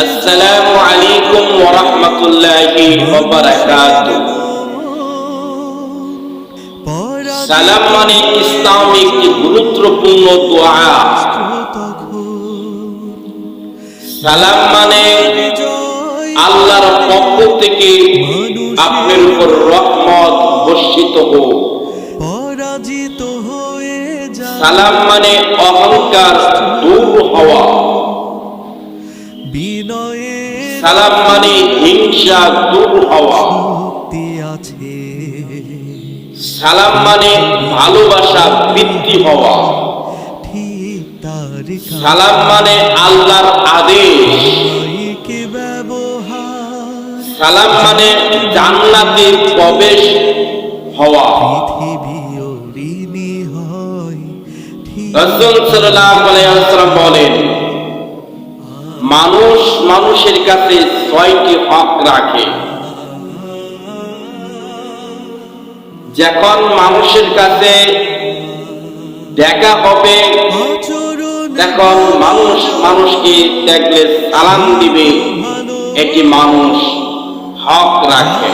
আসসালামু আলাইকুম ওয়া রাহমাতুল্লাহি ওয়া বারাকাতুহু। সালাম মানে ইসলামিক একটি গুরুত্বপূর্ণ দোয়া। সালাম মানে আল্লাহর পক্ষ থেকে আপনার উপর রহমত বর্ষিত হোক। সালাম মানে অহংকার দূর হওয়া। সালাম মানে হিংসা দূর হওয়া। সালাম মানে ভালোবাসা বৃদ্ধি হওয়া। সালাম মানে আল্লাহর আদেশ। সালাম মানে জান্নাতে প্রবেশ হওয়া। রাসূল সাল্লাল্লাহু আলাইহি ওয়াসাল্লাম বলেন, মানুষ মানুষের কাছে ৬টি হক রাখে। যখন মানুষের কাছে দেখা হবে তখন মানুষ মানুষকে দেখলে সালাম দিবে, এটি মানুষ হক রাখে।